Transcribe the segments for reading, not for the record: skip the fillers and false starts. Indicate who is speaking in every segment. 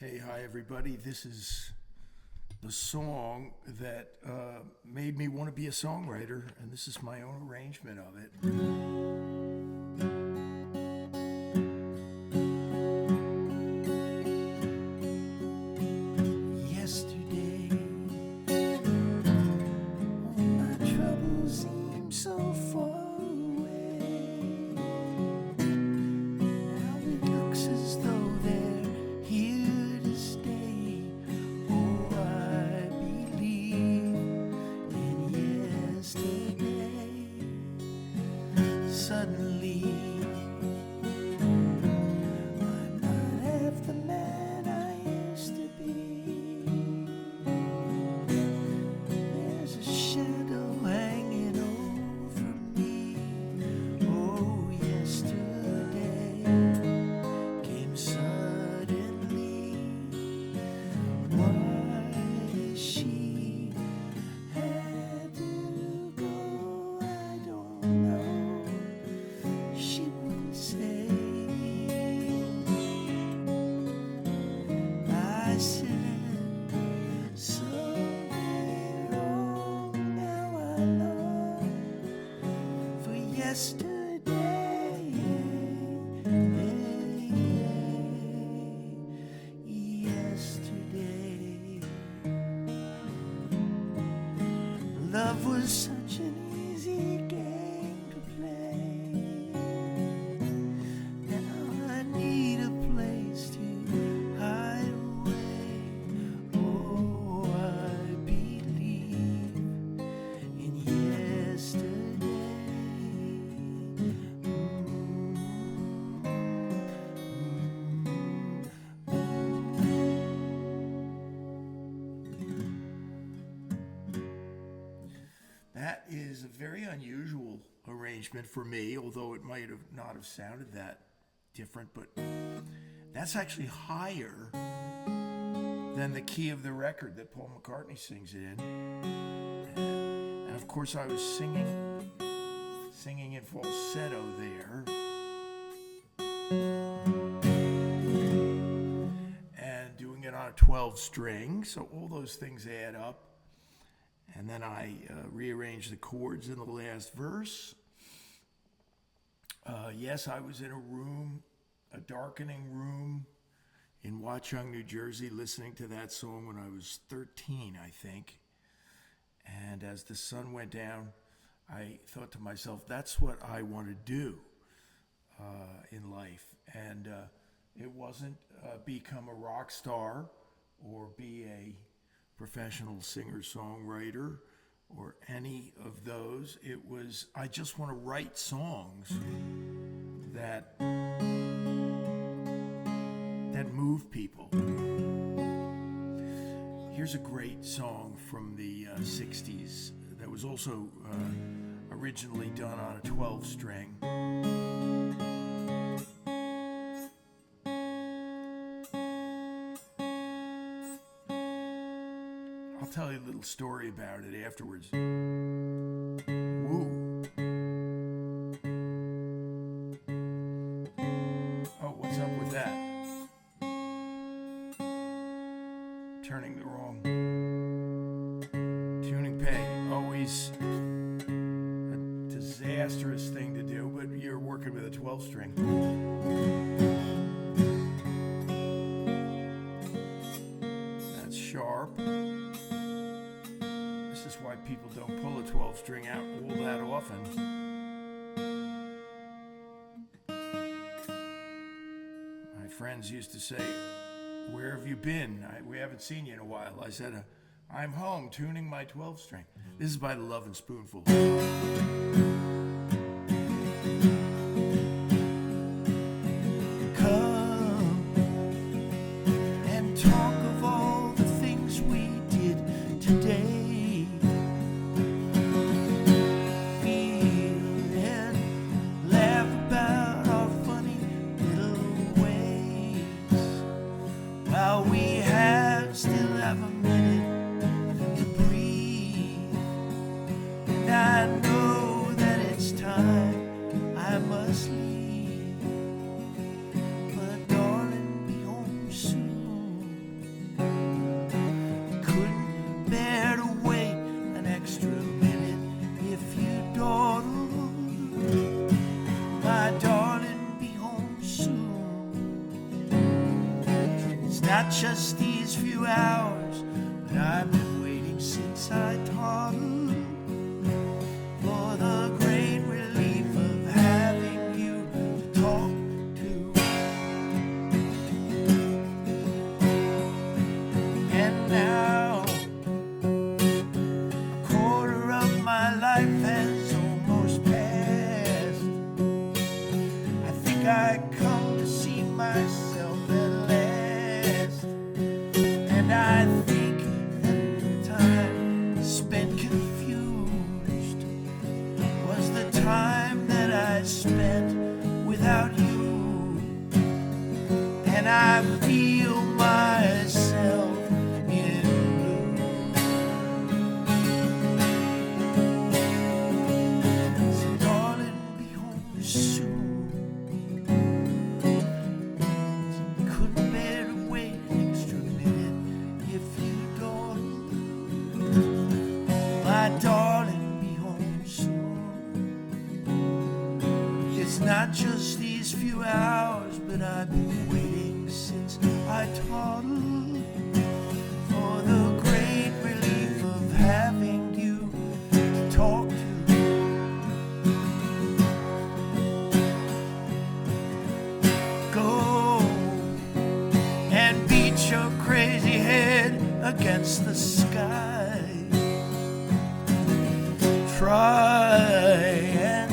Speaker 1: Hey, hi everybody. This is the song that made me want to be a songwriter, and this is my own arrangement of it. Yesterday, all my troubles seem so far away. Now it looks as though they're here to stay. Oh, I believe in yesterday. Suddenly, I'm not half the man I used to be. There's a shadow hanging over me. Oh, yesterday came suddenly. Why she had to go, I don't know. She would say, I said something wrong. Now I long for yesterday. Yesterday, love was such an easy game to play. Now I need a place to hide away. Oh, I believe in yesterday. That is a very unusual arrangement for me, although it might have not have sounded that different, but that's actually higher than the key of the record that Paul McCartney sings it in. And of course I was singing in falsetto there. And doing it on a 12 string, so all those things add up. And then I rearranged the chords in the last verse. Yes, I was in a room, a darkening room in Watchung, New Jersey, listening to that song when I was 13, I think. And as the sun went down, I thought to myself, that's what I want to do in life. And it wasn't become a rock star or be a professional singer-songwriter or any of those. It was, I just want to write songs that move people. Here's a great song from the 60s that was also originally done on a 12 string. I'll tell you a little story about it afterwards. Woo. Oh, what's up with that? Turning the wrong tuning peg. Always a disastrous thing to do, but you're working with a 12 string. That's sharp. This is why people don't pull a 12 string out all that often. My friends used to say, where have you been? We haven't seen you in a while. I said, I'm home tuning my 12 string. This is by the Lovin' Spoonful. Come and talk of all the things we did today. Feel and laugh about our funny little ways. While we still have a minute to breathe. And I know that it's time I must leave. But darling, be home soon. It's not just these few hours, but I've been waiting since I toddled for the great relief of having you to talk to. And now, a quarter of my life has almost passed. I think I come to see myself at last, and I think that the time spent confused was the time that I spent without you, and I feel myself in blue. So darling, be home soon. Couldn't bear to wait an extra minute if you don't. My darling, be home soon. It's not just these few hours, but I've been waiting since I toddled for the great relief of having you to talk to. Go and beat your crazy head against the sky. Try and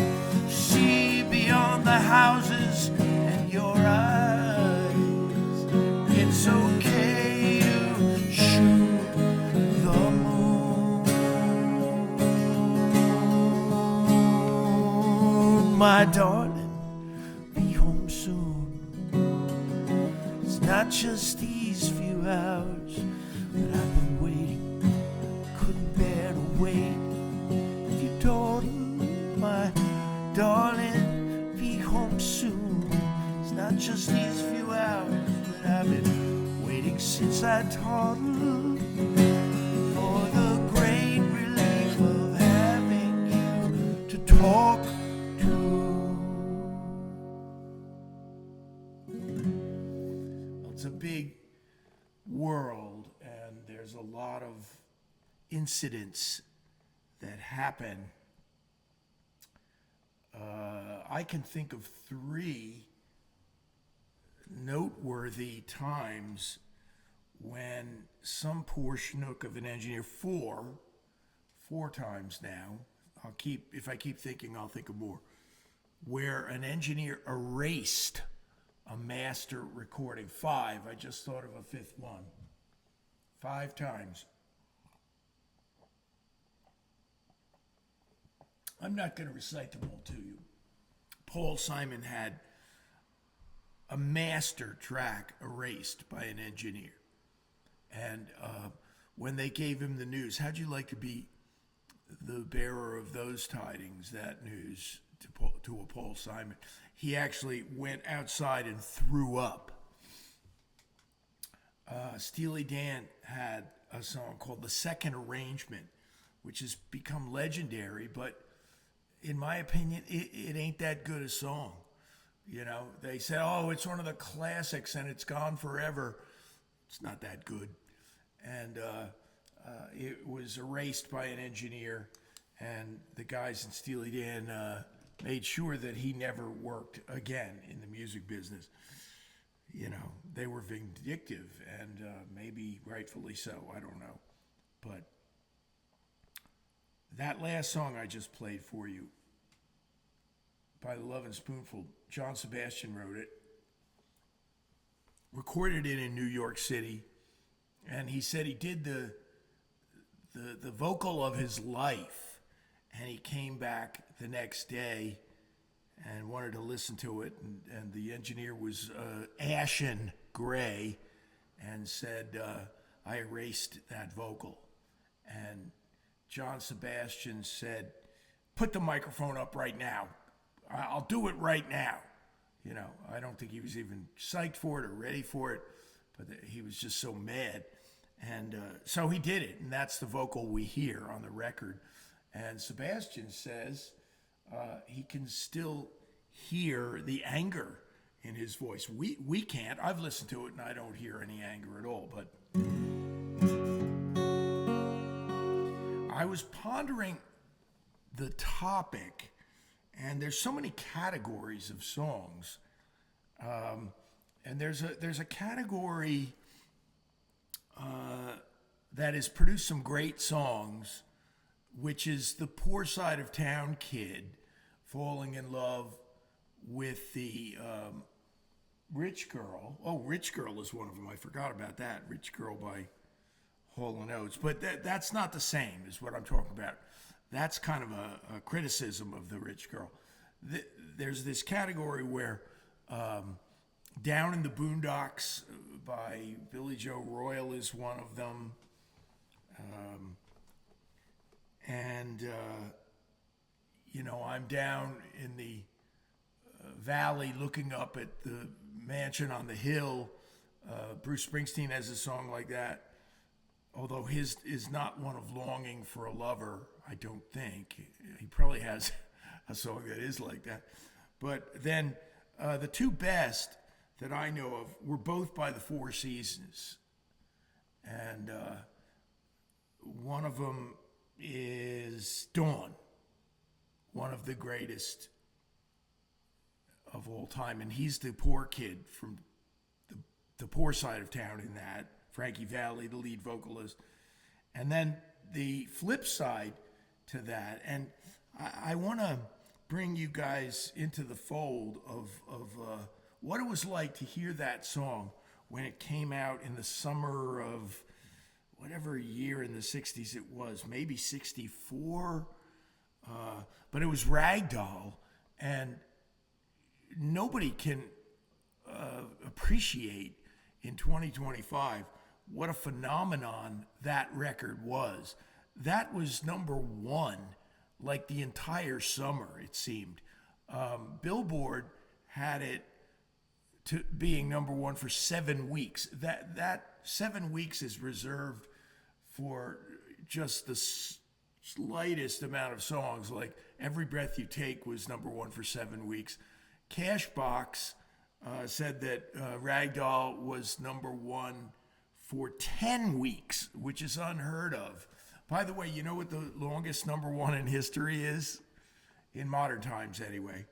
Speaker 1: see beyond the houses and your eyes. It's okay to shoot the moon. My darling, be home soon. It's not just these few hours, but I've been waiting, couldn't bear to wait. If you don't, my darling, be home soon. It's not just these few hours, but I've been waiting since I toddled for the great relief of having you to talk to. It's a big world, and there's a lot of incidents that happen. I can think of 3 noteworthy times when some poor schnook of an engineer, four times now, if I keep thinking, I'll think of more, where an engineer erased a master recording. 5, I just thought of a 5th one. 5 times. I'm not going to recite them all to you. Paul Simon had a master track erased by an engineer. And when they gave him the news, how'd you like to be the bearer of those tidings, that news, to a Paul Simon? He actually went outside and threw up. Steely Dan had a song called The Second Arrangement, which has become legendary, but in my opinion, it ain't that good a song. You know, they said, oh, it's one of the classics and it's gone forever. It's not that good. And it was erased by an engineer, and the guys in Steely Dan made sure that he never worked again in the music business. You know, they were vindictive, and maybe rightfully so, I don't know. But that last song I just played for you, by the Lovin' Spoonful, John Sebastian wrote it, recorded it in New York City, and he said he did the vocal of his life, and he came back the next day and wanted to listen to it, and the engineer was ashen gray and said, I erased that vocal. And John Sebastian said, put the microphone up right now. I'll do it right now. You know, I don't think he was even psyched for it or ready for it, but he was just so mad. And so he did it, and that's the vocal we hear on the record. And Sebastian says he can still hear the anger in his voice. We can't. I've listened to it and I don't hear any anger at all. But I was pondering the topic, and there's so many categories of songs. And there's a category that has produced some great songs, which is the poor side of town kid falling in love with the rich girl. Oh, Rich Girl is one of them. I forgot about that. Rich Girl by Hall & Oates. But that's not the same is what I'm talking about. That's kind of a criticism of the rich girl. There's this category where Down in the Boondocks by Billy Joe Royal is one of them. I'm down in the valley looking up at the mansion on the hill. Bruce Springsteen has a song like that, although his is not one of longing for a lover, I don't think. He probably has a song that is like that. But then the two best that I know of were both by the Four Seasons. And one of them is Dawn, one of the greatest of all time. And he's the poor kid from the poor side of town in that. Frankie Valli, the lead vocalist. And then the flip side to that, and I want to bring you guys into the fold of what it was like to hear that song when it came out in the summer of whatever year in the 60s it was, maybe 64, but it was Ragdoll, and nobody can appreciate in 2025 what a phenomenon that record was. That was number one like the entire summer, it seemed. Billboard had it to being number one for 7 weeks. That 7 weeks is reserved for just the slightest amount of songs. Like Every Breath You Take was number one for 7 weeks. Cashbox said that Ragdoll was number one for 10 weeks, which is unheard of. By the way, you know what the longest number one in history is? In modern times, anyway.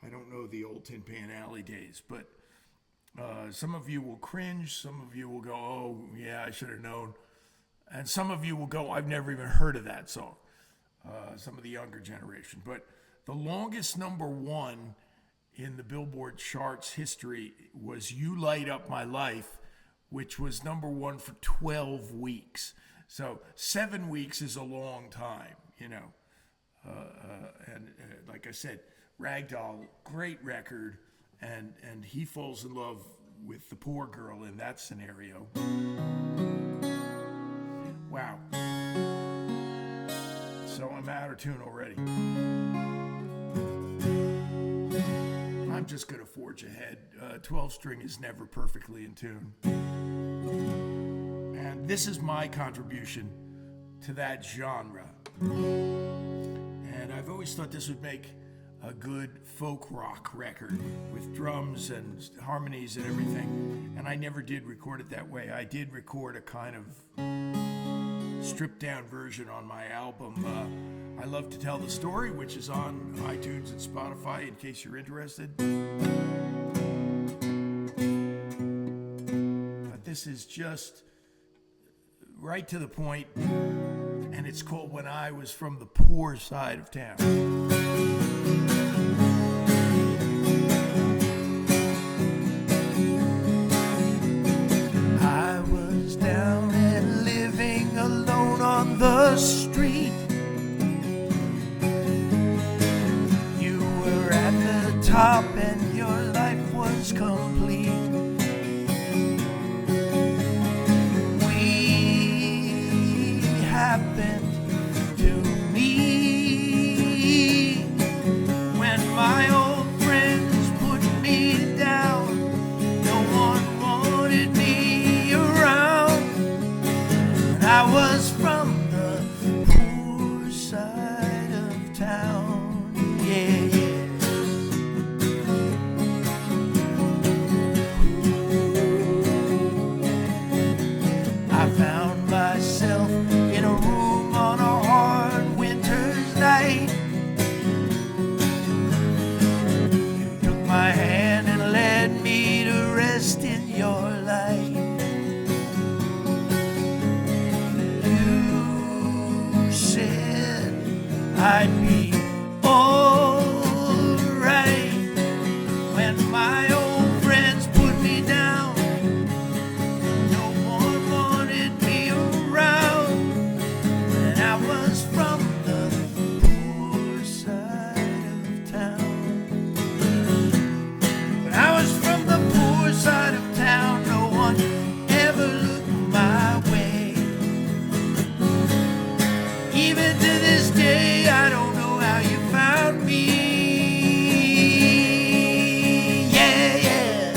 Speaker 1: I don't know the old Tin Pan Alley days, but some of you will cringe. Some of you will go, oh, yeah, I should have known. And some of you will go, I've never even heard of that song. Some of the younger generation. But the longest number one in the Billboard charts history was You Light Up My Life, which was number one for 12 weeks. So 7 weeks is a long time, you know. Like I said, Ragdoll, great record, and he falls in love with the poor girl in that scenario. Wow. So I'm out of tune already. I'm just going to forge ahead. 12-string is never perfectly in tune. And this is my contribution to that genre. And I've always thought this would make a good folk rock record with drums and harmonies and everything. And I never did record it that way. I did record a kind of stripped down version on my album, I Love to Tell the Story, which is on iTunes and Spotify in case you're interested. But this is just right to the point, and it's called When I Was From the Poor Side of Town. I was down and living alone on the street. You were at the top and your life was complete. We happened to meet when my old friends put me down. No one wanted me around. And I was from the poor side of town. Yeah, yeah. I'd be alright when my old friends put me down. No one wanted me around when I was from the poor side of town. When I was from the poor side of town, no one ever looked my way. Even to this day, I don't know how you found me. Yeah, yeah.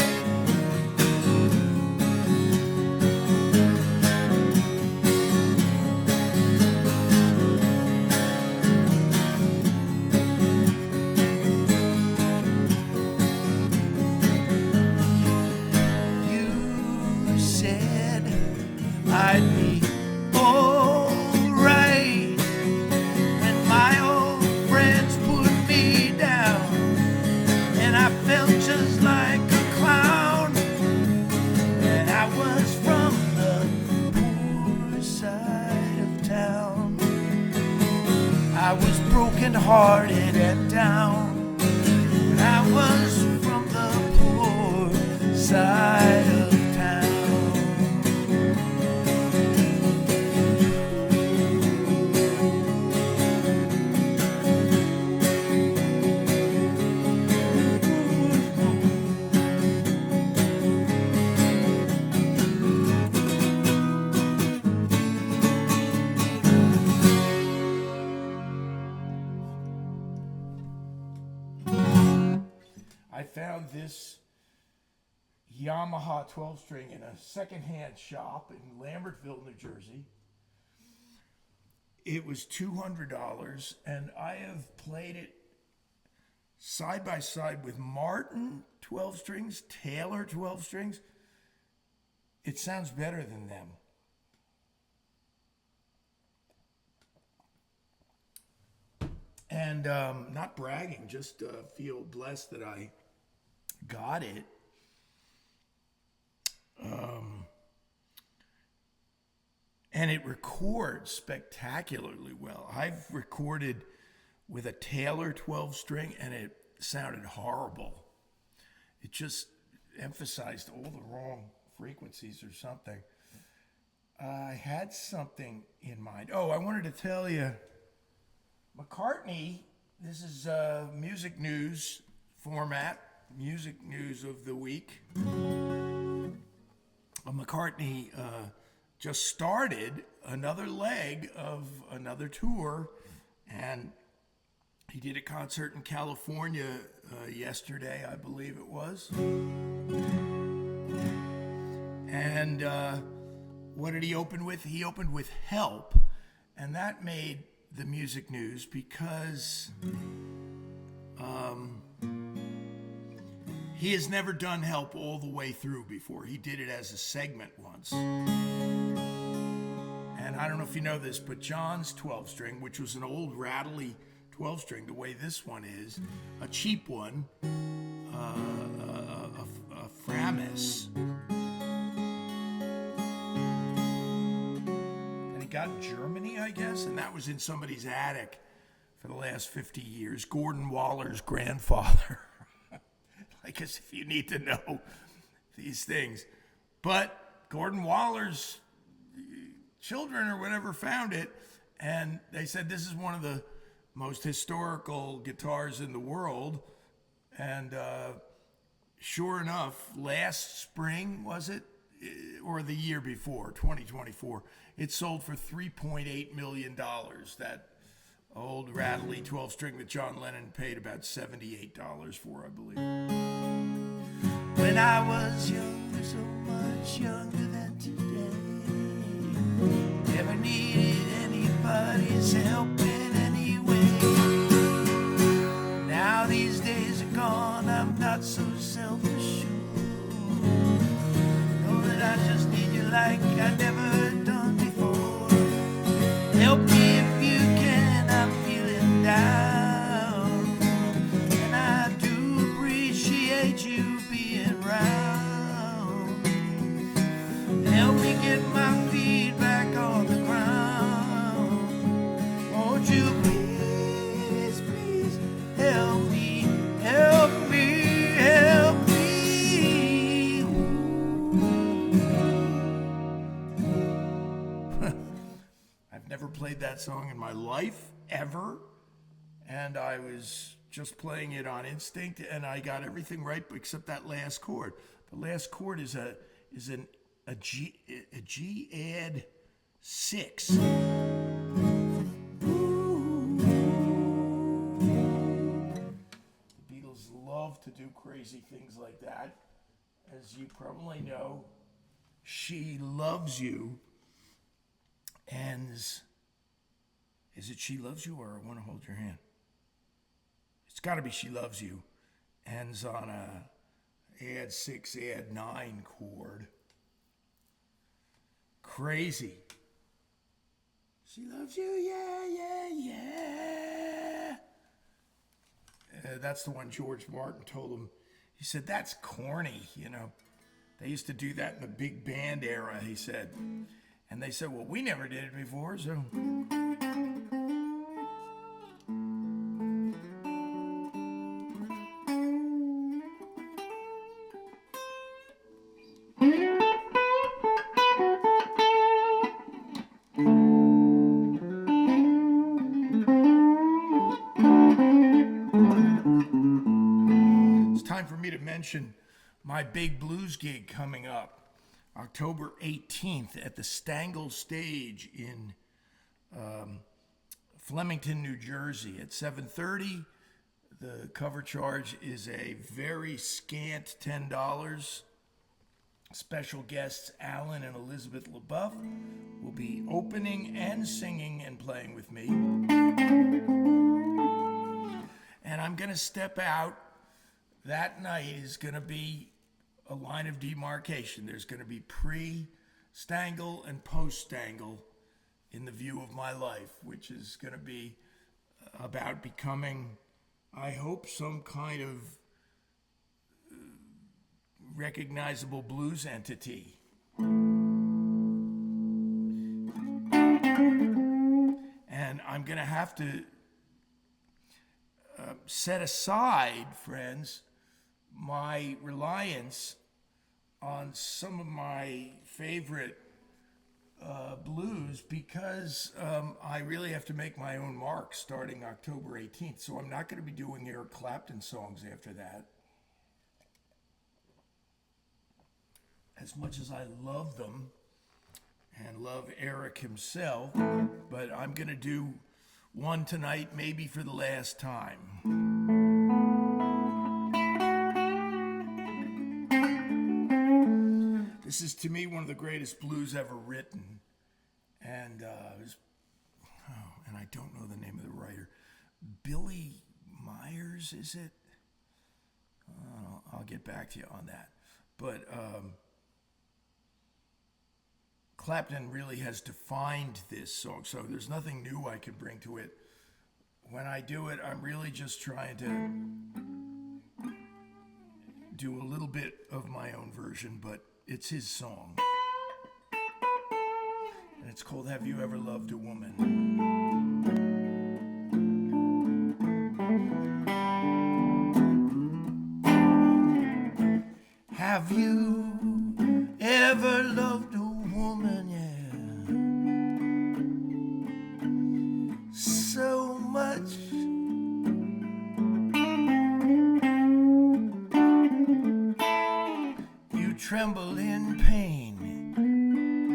Speaker 1: You said I'd be alright when my old friends put me down, and I felt just like a clown when I was from the poor side of town. I was broken hearted and down when I was from the poor side of town. I found this Yamaha 12-string in a secondhand shop in Lambertville, New Jersey. It was $200, and I have played it side by side with Martin 12 strings, Taylor 12 strings. It sounds better than them. And not bragging, just feel blessed that I got it. And it records spectacularly well. I've recorded with a Taylor 12 string and it sounded horrible. It just emphasized all the wrong frequencies or something. I had something in mind. Oh, I wanted to tell you, McCartney, this is music news format, music news of the week. McCartney just started another leg of another tour, and he did a concert in California yesterday, I believe it was. And what did he open with? He opened with Help, and that made the music news because he has never done Help all the way through before. He did it as a segment once. And I don't know if you know this, but John's 12-string, which was an old rattly 12-string, the way this one is, a cheap one, a Framus. And it got in Germany, I guess, and that was in somebody's attic for the last 50 years. Gordon Waller's grandfather. I guess if you need to know these things. But Gordon Waller's children or whatever found it, and they said this is one of the most historical guitars in the world. And sure enough, last spring, was it? Or the year before, 2024, it sold for $3.8 million. That old rattly 12-string that John Lennon paid about $78 for, I believe. When I was young, so much younger than today, never needed anybody's help in any way. Now these days are gone, I'm not so self-assured. Know that I just need you like I never done before. Help me if you can, I'm feeling down, and I do appreciate you being around. Help me get my feet back on the ground. Won't you please? played that song in my life ever, and I was just playing it on instinct, and I got everything right except that last chord. The last chord is a G add 6. The Beatles love to do crazy things like that. As you probably know, She Loves You ends. Is it She Loves You or I Want to Hold Your Hand? It's got to be She Loves You. Ends on a add 6, add 9 chord. Crazy. She loves you, yeah, yeah, yeah. That's the one George Martin told him. He said, that's corny, you know. They used to do that in the big band era, he said. And they said, well, we never did it before, so. It's time for me to mention my big blues gig coming up October 18th at the Stangl Stage in Flemington, New Jersey at 7:30. The cover charge is a very scant $10. Special guests Alan and Elizabeth LaBeouf will be opening and singing and playing with me. And I'm going to step out. That night is going to be a line of demarcation. There's going to be pre-Stangl and post-Stangl in the view of my life, which is going to be about becoming, I hope, some kind of recognizable blues entity. And I'm going to have to set aside, friends, my reliance on some of my favorite blues because I really have to make my own mark starting October 18th. So I'm not going to be doing Eric Clapton songs after that. As much as I love them and love Eric himself, but I'm going to do one tonight, maybe for the last time. This is, to me, one of the greatest blues ever written. And and I don't know the name of the writer. Billy Myers, is it? I'll get back to you on that. But Clapton really has defined this song, so there's nothing new I could bring to it. When I do it, I'm really just trying to do a little bit of my own version, but it's his song. And it's called Have You Ever Loved a Woman? Have you ever loved a woman, yeah? So much you tremble in pain.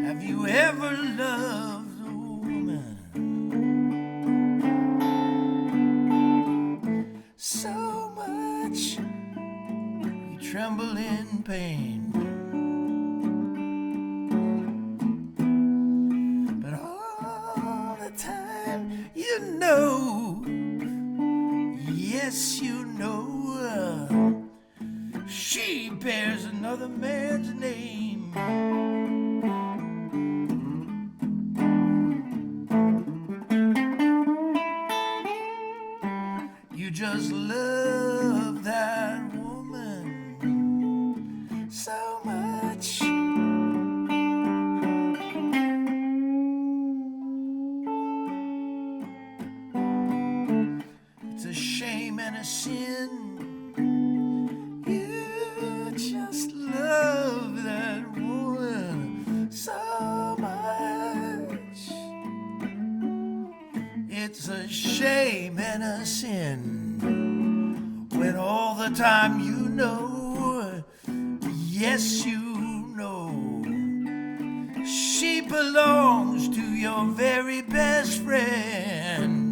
Speaker 1: Have you ever loved a woman? So much you tremble in pain. But all the time you know, yes you know, she bears another man's name. You just love that woman so much. It's a shame and a sin. You just love that woman so much. It's a shame and a sin when all the time you know, yes you know, she belongs to your very best friend.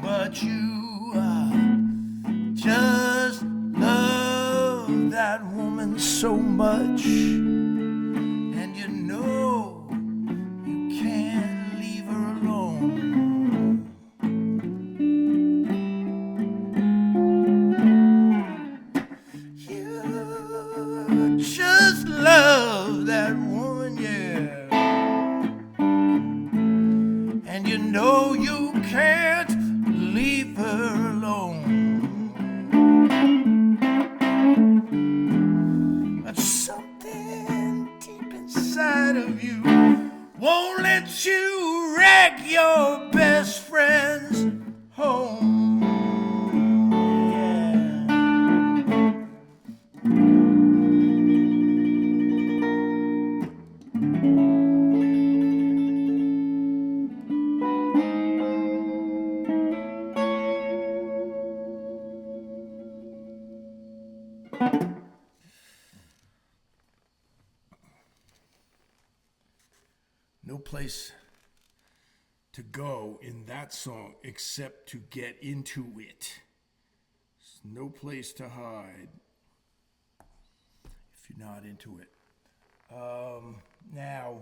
Speaker 1: But you just love that woman so much, and you know you can't leave her alone. You just love that woman, yeah, and you know you can't leave her alone. But something deep inside of you won't let you wreck your best friend's home. Yeah. No place to go in that song except to get into it. There's no place to hide if you're not into it. Now,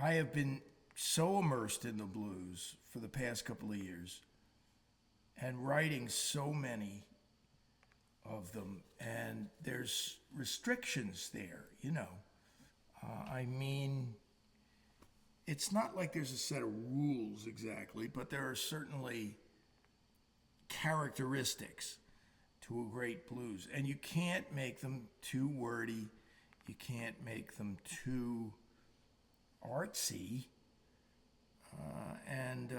Speaker 1: I have been so immersed in the blues for the past couple of years and writing so many of them, and there's restrictions there, you know. I mean, it's not like there's a set of rules exactly, but there are certainly characteristics to a great blues. And you can't make them too wordy. You can't make them too artsy. And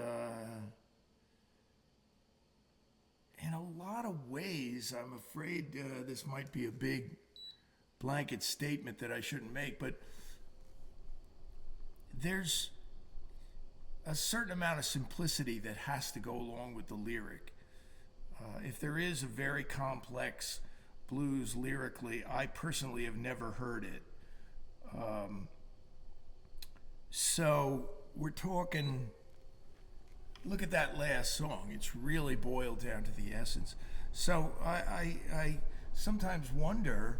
Speaker 1: in a lot of ways, I'm afraid this might be a big blanket statement that I shouldn't make, but there's a certain amount of simplicity that has to go along with the lyric. If there is a very complex blues lyrically, I personally have never heard it. So we're talking, look at that last song. It's really boiled down to the essence. So I sometimes wonder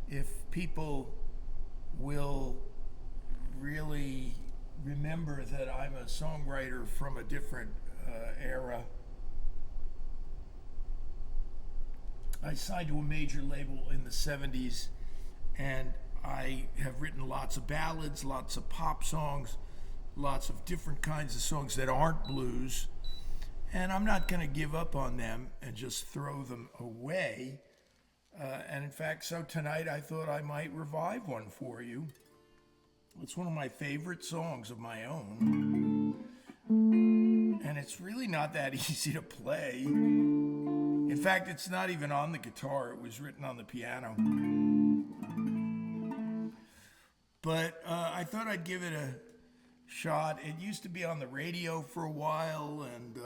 Speaker 1: if people will really remember that I'm a songwriter from a different era. I signed to a major label in the 70s, and I have written lots of ballads, lots of pop songs, lots of different kinds of songs that aren't blues, and I'm not going to give up on them and just throw them away. And in fact, so tonight I thought I might revive one for you. It's one of my favorite songs of my own, and it's really not that easy to play. In fact, it's not even on the guitar. It was written on the piano. But I thought I'd give it a shot. It used to be on the radio for a while, and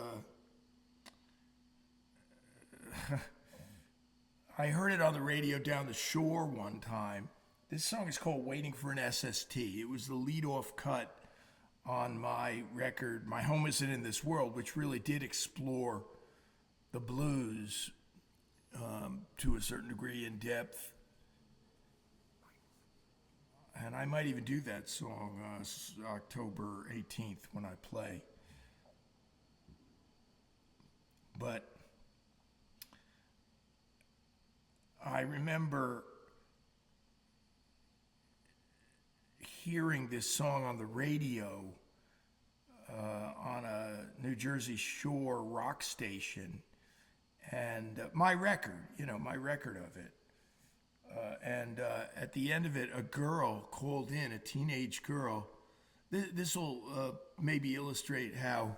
Speaker 1: I heard it on the radio down the shore one time. This song is called Waiting for an SST. It was the lead-off cut on my record, My Home Isn't in This World, which really did explore the blues to a certain degree in depth. And I might even do that song October 18th when I play. But I remember hearing this song on the radio on a New Jersey Shore rock station, and my record of it. And at the end of it, a girl called in, a teenage girl. This will maybe illustrate how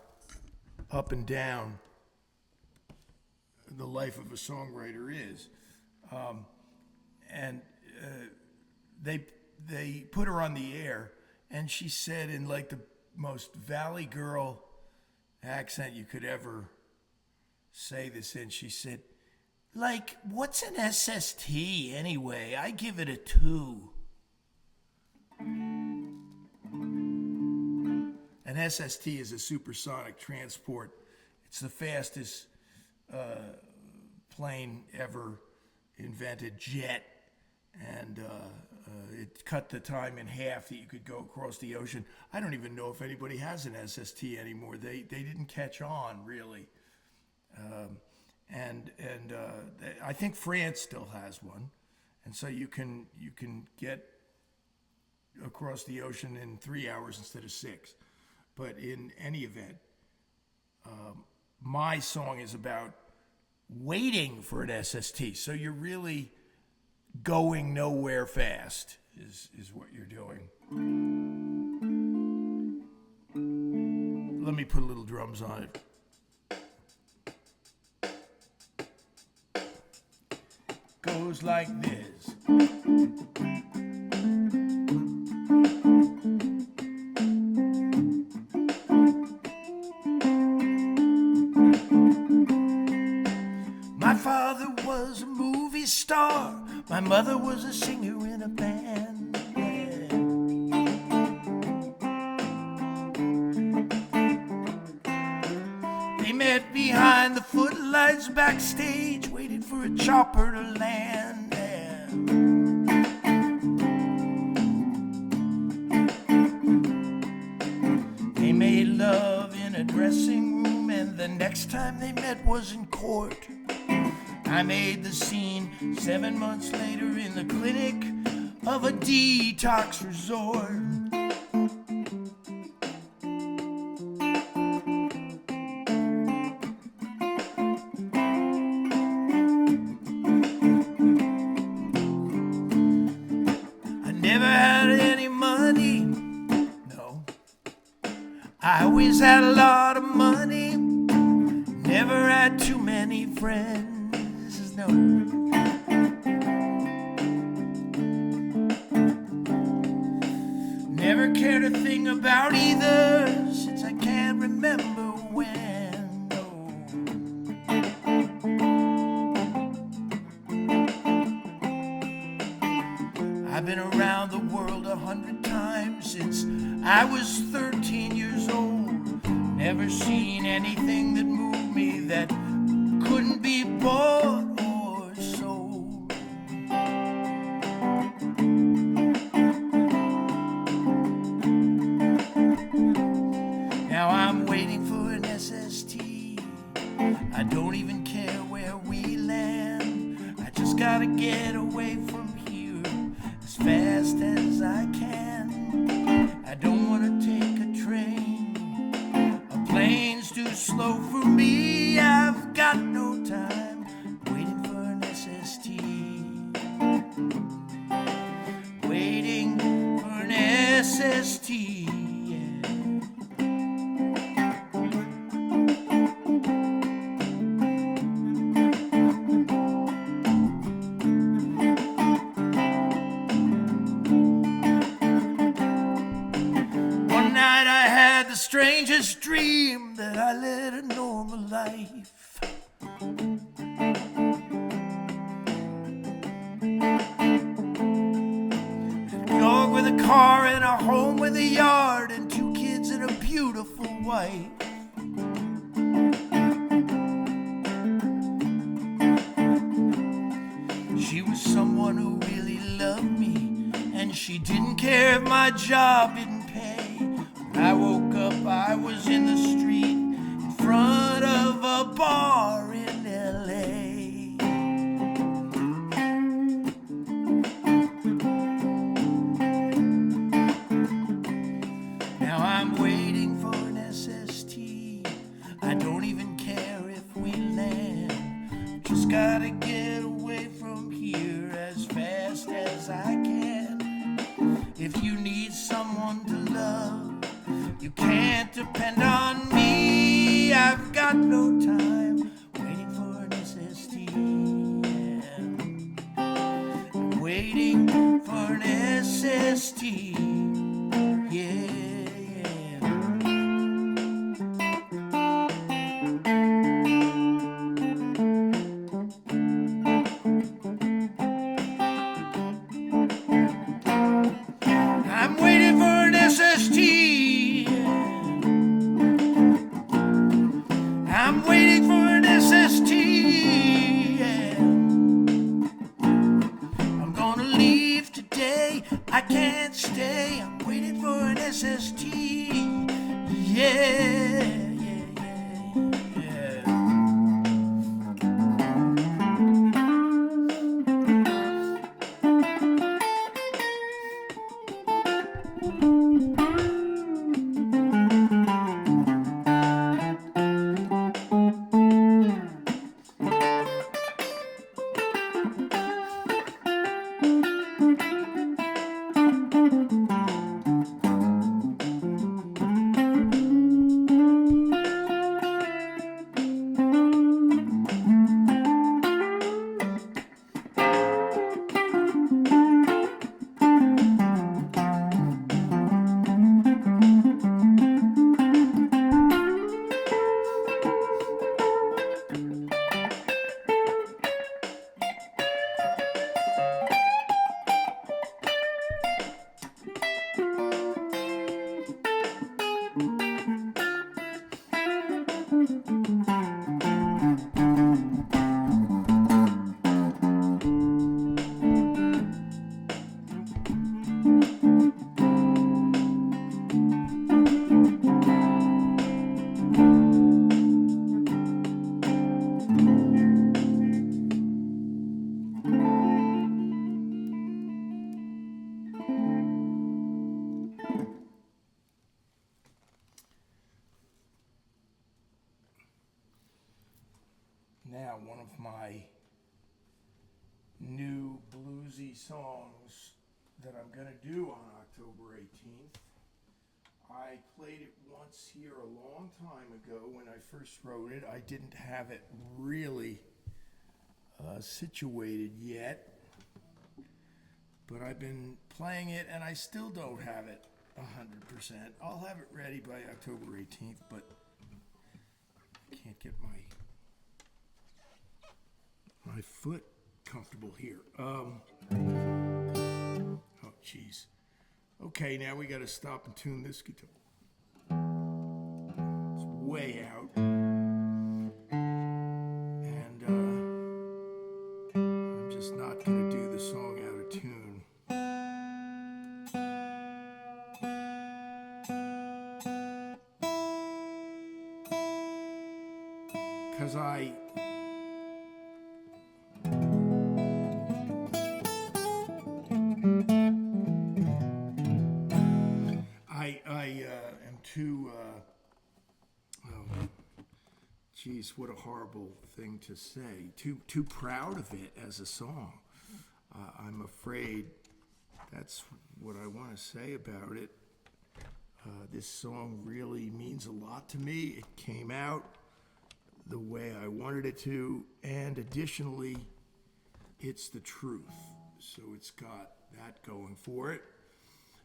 Speaker 1: up and down the life of a songwriter is. And they put her on the air, and she said in like the most Valley Girl accent you could ever say this in, she said, like, what's an SST anyway? I give it a 2. An SST is a supersonic transport. It's the fastest plane ever invented, jet, and it cut the time in half that you could go across the ocean. I don't even know if anybody has an SST anymore. They didn't catch on, really. And I think France still has one, and so you can get across the ocean in 3 hours instead of 6. But in any event, my song is about waiting for an SST. So you're really going nowhere fast is what you're doing. Let me put a little drums on it. Goes like this. My father was a movie star. My mother was a singer in a band. They met behind the footlights backstage, waited for a chopper to land. They made love in a dressing room, and the next time they met was in court. I made the scene 7 months later in the clinic of a detox resort. I never had any money, no. I always had a lot of money, never had too many friends. No. Never cared a thing about either, since I can't remember when. No. I've been around the world 100 times since I was 13 years old. Never seen anything that moved me that couldn't be bought. Now I'm waiting for an SST. I don't even care where we land. I just gotta get away from here as fast as I can. I don't wanna take a train. A plane's too slow for me. I've got no time waiting for an SST. Waiting for an SST. The strangest dream that I led a normal life. A dog with a car and a home with a yard and 2 kids and a beautiful wife. She was someone who really loved me, and she didn't care if my job didn't pay. When I woke up, I was in the street in front of a bar in L.A. Now I'm waiting for an SST. I don't even care if we land. Just gotta get away from here as fast as I can. If you need someone to love, you can't depend on me. I've got no time waiting for an SST. Yeah. I'm waiting for an SST. Yeah. I'm waiting for an SST. I'm waiting for an SST. Yeah. I'm gonna leave today. I can't stay. I'm waiting for an SST. Yeah. Now, one of my new bluesy songs that I'm going to do on October 18th. I played it once here a long time ago when I first wrote it. I didn't have it really situated yet, but I've been playing it and I still don't have it 100%. I'll have it ready by October 18th, but I can't get my foot comfortable here. Oh, jeez. Okay, now we got to stop and tune this guitar. It's way out. And I'm just not going to do the song out of tune. Because I am too, geez, what a horrible thing to say. Too proud of it as a song. I'm afraid that's what I want to say about it. This song really means a lot to me. It came out the way I wanted it to, and additionally, it's the truth. So it's got that going for it.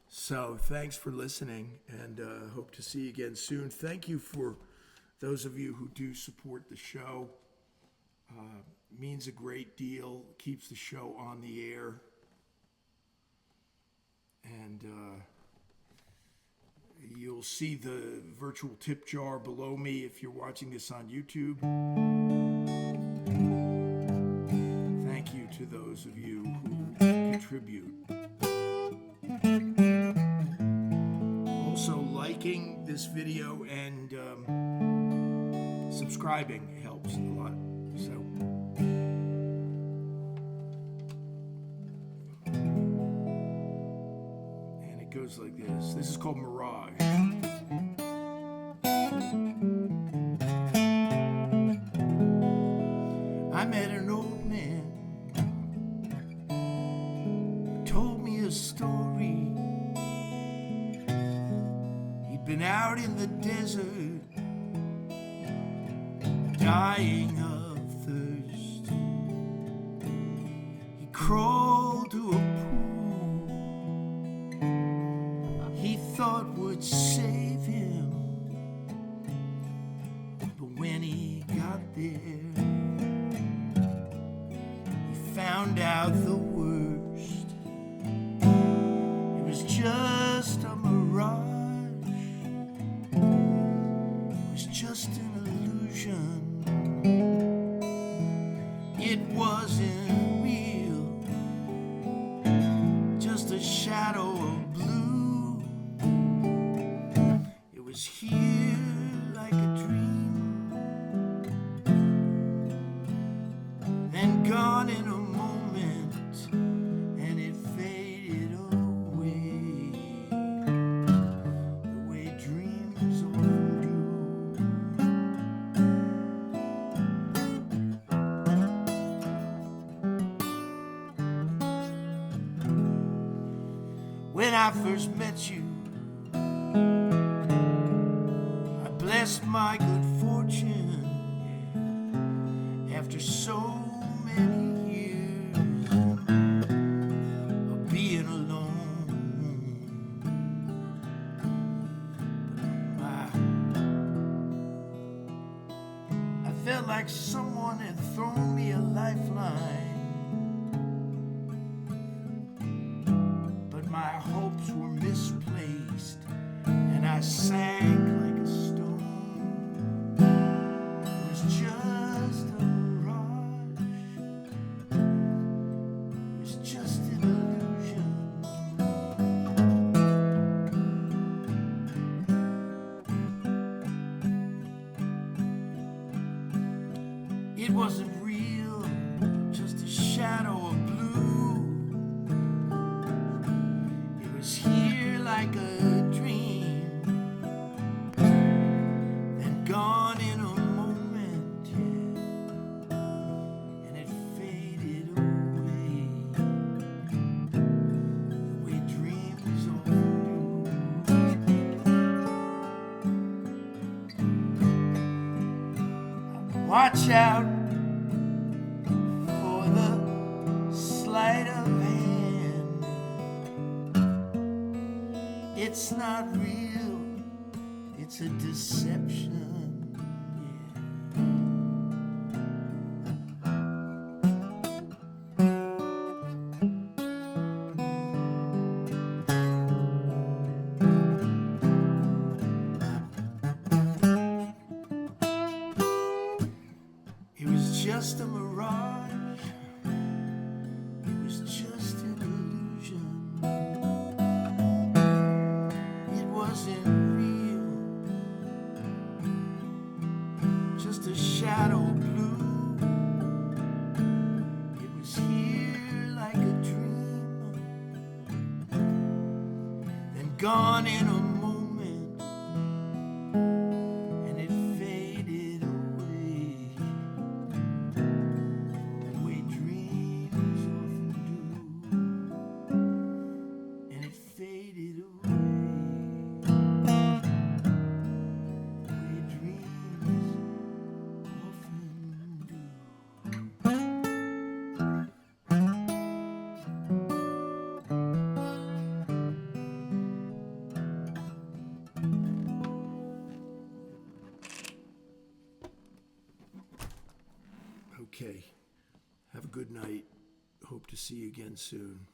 Speaker 1: So thanks for listening, and hope to see you again soon. Thank you for those of you who do support the show. Means a great deal, keeps the show on the air. And you'll You'll see the virtual tip jar below me if you're watching this on YouTube. Thank you to those of you who contribute. Also, liking this video and subscribing helps a lot. So, and it goes like this. This is called Mirage. I met an old man who told me a story. He'd been out in the desert, dying of thirst. He crawled to a pool he thought would save him, but when he got there, found out the worst. It was just a mirage. It was just an illusion. It wasn't real, just a shadow of blue. It was here like a dream, then gone in a moment, and it faded away, the way dreams often do. When I first met you, I blessed my good fortune, after so many years of being alone. I felt like someone had thrown me a lifeline, but my hopes were misplaced, and I sank like a stone. It was just a mirage. It was just an illusion. It wasn't real, just a shadow of blue. It was here like a dream, then gone in a moment, yeah, and it faded away, the way dreams often do. Watch out for the sleight of hand. It's not real, it's a deception. It was just a mirage. It was just an illusion. It wasn't real, just a shadow blue. It was here like a dream, then gone in a moment, and it faded away, the way dreams often do, and it faded away, the way dreams often do. Okay. Have a good night. Hope to see you again soon.